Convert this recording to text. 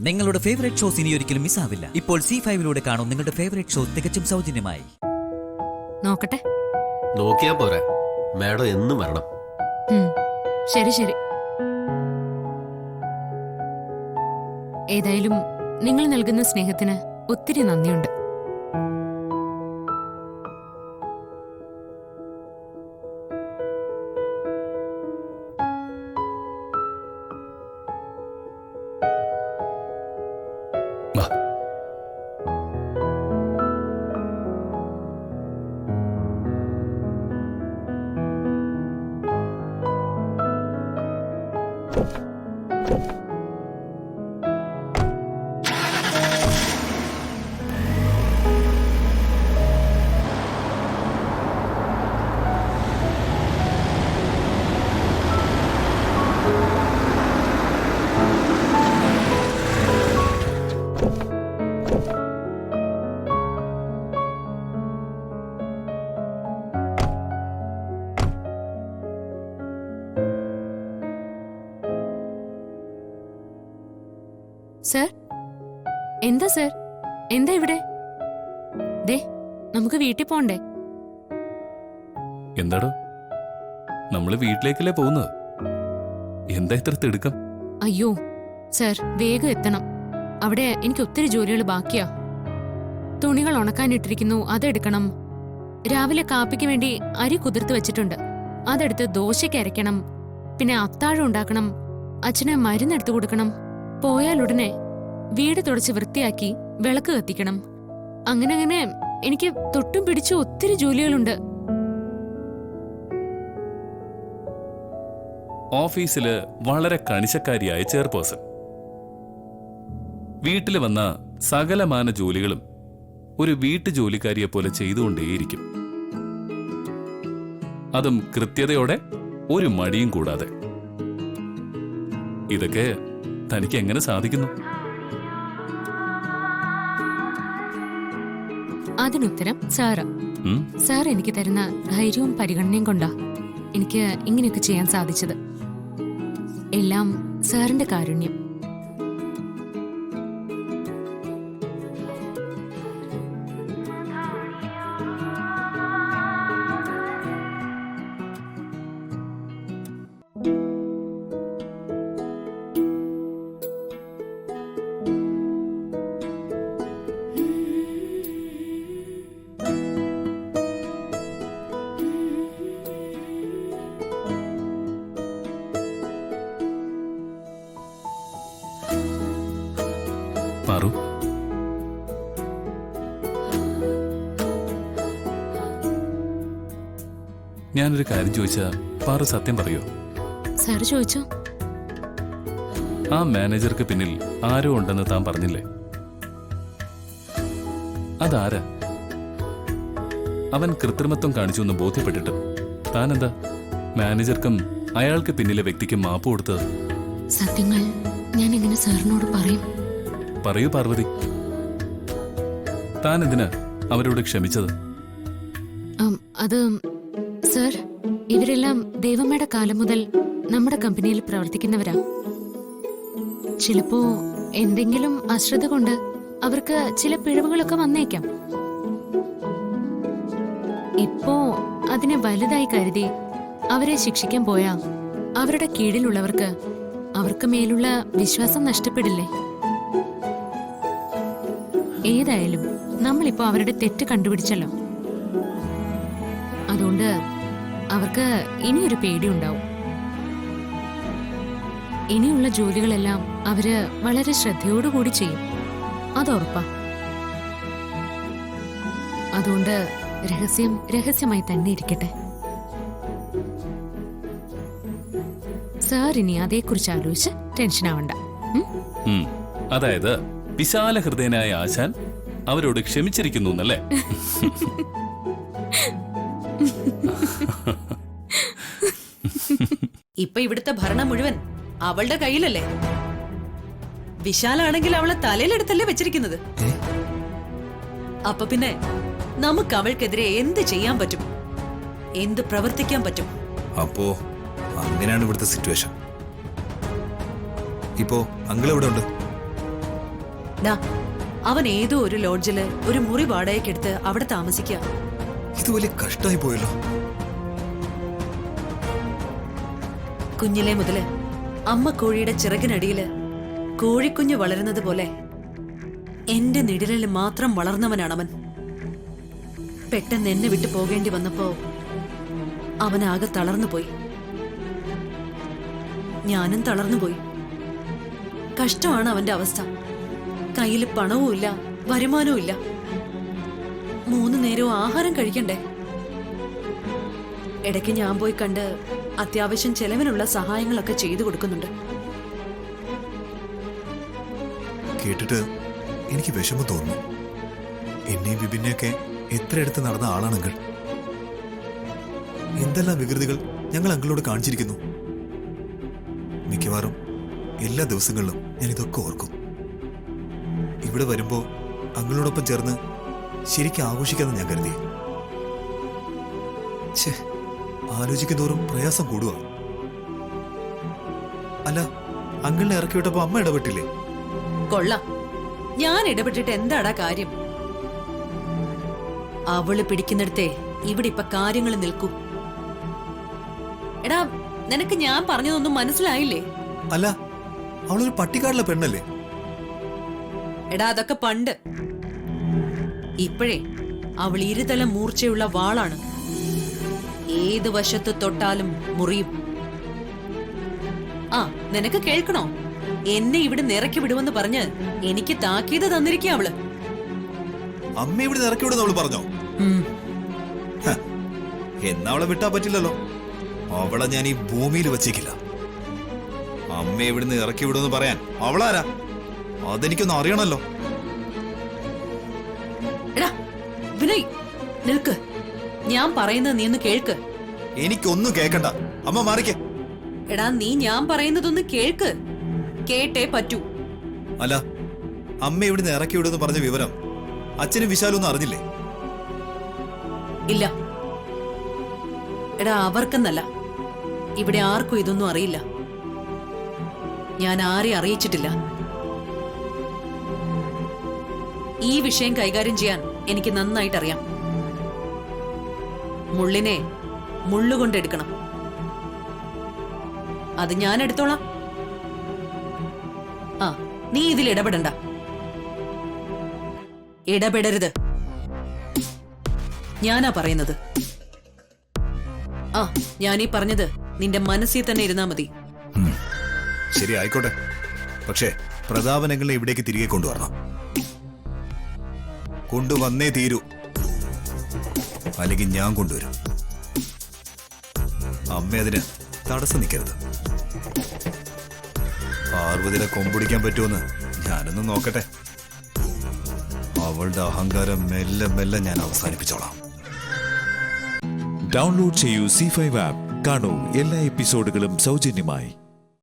നിങ്ങളുടെ favourite shows ഇനി ഒരിക്കലും മിസ്സാവില്ല. ഇപ്പോൾ C5-ലൂടെ കാണും നിങ്ങളുടെ ഫേവറേറ്റ് ഷോ തികച്ചും സൗജന്യമായി. നോക്കട്ടെ. നോക്കിയാ പോരാ, മാഡം എന്നും വരണം. ശരി ശരി. ഏതായാലും നിങ്ങൾ നൽകുന്ന സ്നേഹത്തിന് ഒത്തിരി നന്ദിയുണ്ട്. സർ, എന്താ സർ, എന്താ ഇവിടെ? ദേ, നമുക്ക് വീട്ടിൽ പോണ്ടേ? എന്താടോ, നമ്മള് വീട്ടിലേക്കല്ലേ പോകുന്നത്? എന്താ ഇത്ര തിടുക്കം? അയ്യോ സർ, വേഗം എത്തണം. അവിടെ എനിക്ക് ഒത്തിരി ജോലികൾ ബാക്കിയാ. തുണികൾ ഉണക്കാനിട്ടിരിക്കുന്നു, അതെടുക്കണം. രാവിലെ കാപ്പിക്ക് വേണ്ടി അരി കുതിർത്ത് വെച്ചിട്ടുണ്ട്, അതെടുത്ത് ദോശയ്ക്ക് അരയ്ക്കണം. പിന്നെ അത്താഴം ഉണ്ടാക്കണം, അച്ഛന് മരുന്നെടുത്തു കൊടുക്കണം. പോയാലുടനെ വീട് തുടച്ച് വൃത്തിയാക്കി വിളക്ക് കത്തിക്കണം. അങ്ങനെ എനിക്ക് തൊട്ടും പിടിച്ചു ഒത്തിരി ജോലികളുണ്ട്. ഓഫീസില് വളരെ കണിശക്കാരിയായ ചെയർപേഴ്സൺ വീട്ടില് വന്ന സകലമാന ജോലികളും ഒരു വീട്ടു ജോലിക്കാരിയെ പോലെ ചെയ്തുകൊണ്ടേയിരിക്കും. അതും കൃത്യതയോടെ, ഒരു മടിയും കൂടാതെ. ഇതൊക്കെ തനിക്ക് എങ്ങനെ സാധിക്കുന്നു? അതിനുത്തരം സാറ്. സാർ എനിക്ക് തരുന്ന ധൈര്യവും പരിഗണനയും കൊണ്ടാ എനിക്ക് ഇങ്ങനെയൊക്കെ ചെയ്യാൻ സാധിച്ചത്. എല്ലാം സാറിന്റെ കാരുണ്യം. പാറു, ഞാനൊരു കാര്യം ചോദിച്ചാ പാറു സത്യം പറയോ? സാർ ചോദിച്ചോ? ആ മാനേജർക്ക് പിന്നിൽ ആരോ ഉണ്ടെന്ന് താൻ പറഞ്ഞില്ലേ? അതാരാ? അവൻ കൃത്രിമത്വം കാണിച്ചു എന്ന് ബോധ്യപ്പെട്ടിട്ട് താനെന്താ മാനേജർക്കും അയാൾക്ക് പിന്നിലെ വ്യക്തിക്കും മാപ്പ് കൊടുത്തത്? സത്യങ്ങൾ ഞാൻ എങ്ങനെ സാറിനോട് പറയും? പറയൂ പാർവതി, താൻ എന്തിനാ അവരോട് ക്ഷമിച്ചത്? അത് സർ, ഇവരെല്ലാം ദേവമ്മയുടെ കാലം മുതൽ നമ്മുടെ കമ്പനിയിൽ പ്രവർത്തിക്കുന്നവരാ. ചിലപ്പോ എന്തെങ്കിലും അശ്രദ്ധ കൊണ്ട് അവർക്ക് ചില പിഴവുകളൊക്കെ വന്നേക്കാം. ഇപ്പോ അതിനെ വലുതായി കരുതി അവരെ ശിക്ഷിക്കാൻ പോയാ അവരുടെ കീഴിലുള്ളവർക്ക് അവർക്ക് മേലുള്ള വിശ്വാസം നഷ്ടപ്പെടില്ലേ? ഏതായാലും നമ്മളിപ്പോ അവരുടെ തെറ്റ് കണ്ടുപിടിച്ചല്ലോ. അതുകൊണ്ട് അവർക്ക് ഇനിയൊരു പേടിയുണ്ടാവും. ഇനിയുള്ള ജോലികളെല്ലാം അവര് വളരെ ശ്രദ്ധയോടുകൂടി ചെയ്യും, അതുറപ്പാ. അതുകൊണ്ട് രഹസ്യം രഹസ്യമായി തന്നെ ഇരിക്കട്ടെ. സാർ ഇനി അതേക്കുറിച്ച് ആലോചിച്ച് ടെൻഷൻ ആവണ്ട. അതായത് വിശാല ഹൃദയനായ ആശാൻ അവരോട് ക്ഷമിച്ചിരിക്കുന്നു എന്നല്ലേ? ഇപ്പൊ ഇവിടുത്തെ ഭരണം മുഴുവൻ അവളുടെ കയ്യിലല്ലേ? വിശാലാണെങ്കിൽ അവളെ തലയിലെടുത്തല്ലേ വെച്ചിരിക്കുന്നത്. അപ്പൊ പിന്നെ നമുക്ക് അവൾക്കെതിരെ എന്ത് ചെയ്യാൻ പറ്റും, എന്ത് പ്രവർത്തിക്കാൻ പറ്റും? അപ്പോ അങ്ങനെയാണ് ഇവിടുത്തെ സിറ്റുവേഷൻ. ഇപ്പോ അങ്കിൾ എവിടെ ഉണ്ട്? ഡാ, അവൻ ഏതോ ഒരു ലോഡ്ജില് ഒരു മുറി വാടകയ്ക്കെടുത്ത് അവിടെ താമസിക്കുക. ഇത് വലിയ കഷ്ടമായി പോയല്ലോ. കുഞ്ഞിലെ മുതല് അമ്മ കോഴിയുടെ ചിറകിനടിയില് കോഴിക്കുഞ്ഞ് വളരുന്നത് പോലെ എന്റെ നിഴലിൽ മാത്രം വളർന്നവനാണവൻ. പെട്ടെന്ന് എന്നെ വിട്ടു പോകേണ്ടി വന്നപ്പോ അവനാകെ തളർന്നുപോയി. ഞാനും തളർന്നുപോയി. കഷ്ടമാണ് അവന്റെ അവസ്ഥ. കയ്യിൽ പണവുമില്ല, വരുമാനവുമില്ല. 3 നേരവും ആഹാരം കഴിക്കണ്ടേ. ഇടയ്ക്ക് ഞാൻ പോയി കണ്ട് അത്യാവശ്യം ചെലവിനുള്ള സഹായങ്ങളൊക്കെ ചെയ്തു കൊടുക്കുന്നുണ്ട്. കേട്ടിട്ട് എനിക്ക് വിഷമം തോന്നുന്നു. എന്നെയും വിപിനെയൊക്കെ എത്രയെടുത്ത് നടന്ന ആളാണെങ്കിൽ എന്തെല്ലാം വികൃതികൾ ഞങ്ങൾ അങ്കിളോട് കാണിച്ചിരിക്കുന്നു. മിക്കവാറും എല്ലാ ദിവസങ്ങളിലും ഞാൻ ഇതൊക്കെ ഓർക്കും. ഇവിടെ വരുമ്പോ അങ്കിളോടൊപ്പം ചേർന്ന് ശരിക്കും ആഘോഷിക്കാമെന്ന് ഞാൻ കരുതി. ഛേ, ആലോചിക്കുന്നതോറും പ്രയാസം കൂടുക. അല്ല, അങ്കിളിനെ ഇറക്കി വിട്ടപ്പോ അമ്മ ഇടപെട്ടില്ലേ? കൊള്ളാം. ഞാൻ ഇടപെട്ടിട്ട് എന്താടാ കാര്യം? അവള് പിടിക്കുന്നിടത്തെ ഇവിടെ ഇപ്പൊ കാര്യങ്ങൾ നിൽക്കൂ. എടാ, നിനക്ക് ഞാൻ പറഞ്ഞതൊന്നും മനസ്സിലായില്ലേ? അല്ല, അവളൊരു പട്ടിക്കാടിലെ പെണ്ണല്ലേ? എടാ, അതൊക്കെ പണ്ട്. ഇപ്പോഴേ അവൾ ഇരുതല മൂർച്ചയുള്ള വാളാണ്. ഏത് വശത്ത് തൊട്ടാലും മുറിയും. ആ, നിനക്ക് കേൾക്കണോ? എന്നെ ഇവിടെ നിറക്കി വിടുമെന്ന് പറഞ്ഞ് എനിക്ക് താക്കീത് തന്നിരിക്കുക അവള്. അമ്മ ഇവിടെ ഇറക്കി വിടുന്ന അവള് പറഞ്ഞോ? എന്നാ അവളെ വിട്ടാ പറ്റില്ലല്ലോ. അവളെ ഞാൻ ഈ ഭൂമിയിൽ വച്ചേക്കില്ല. അമ്മ ഇവിടുന്ന് ഇറക്കി വിടുമെന്ന് പറയാൻ അവളാരാ? അതെനിക്കൊന്ന് അറിയണല്ലോ. എടാ വിനയ്, നിൽക്ക്. ഞാൻ പറയുന്നത് നീ ഒന്ന് കേൾക്ക്. എനിക്കൊന്നും കേക്കണ്ട. അമ്മ മാറിക്കേ. എടാ, നീ ഞാൻ പറയുന്നതൊന്ന് കേൾക്ക്. കേട്ടേ പറ്റൂ. അല്ല, അമ്മ ഇവിടുന്ന് ഇറക്കി വിടുമെന്ന് പറഞ്ഞ വിവരം അച്ഛനും വിശാലൊന്നും അറിഞ്ഞില്ലേ? ഇല്ല. എടാ, അവർക്കെന്നല്ല, ഇവിടെ ആർക്കും ഇതൊന്നും അറിയില്ല. ഞാൻ ആരെ അറിയിച്ചിട്ടില്ല. ഈ വിഷയം കൈകാര്യം ചെയ്യാൻ എനിക്ക് നന്നായിട്ടറിയാം. മുള്ളിനെ മുള്ളുകൊണ്ടെടുക്കണം. അത് ഞാൻ എടുത്തോളാം. ആ, നീ ഇതിൽ ഇടപെടണ്ട. ഇടപെടരുത്, ഞാനാ പറയുന്നത്. ആ, ഞാനീ പറഞ്ഞത് നിന്റെ മനസ്സിൽ തന്നെ ഇരുന്നാ മതി. ശരി, ആയിക്കോട്ടെ. പക്ഷേ പ്രതാപനങ്ങളെ ഇവിടേക്ക് തിരികെ കൊണ്ടുവരണം. കൊണ്ടുവന്നേ തീരൂ, അല്ലെങ്കിൽ ഞാൻ കൊണ്ടുവരും. അമ്മ അതിന് തടസ്സം നിൽക്കരുത്. പാർവതിനെ കൊമ്പൊടിക്കാൻ പറ്റുമെന്ന് ഞാനൊന്ന് നോക്കട്ടെ. അവളുടെ അഹങ്കാരം മെല്ലെ മെല്ലെ ഞാൻ അവസാനിപ്പിച്ചോളാം. ഡൗൺലോഡ് ചെയ്യൂ C5 ആപ്പ്. കാണൂ എല്ലാ എപ്പിസോഡുകളും സൗജന്യമായി.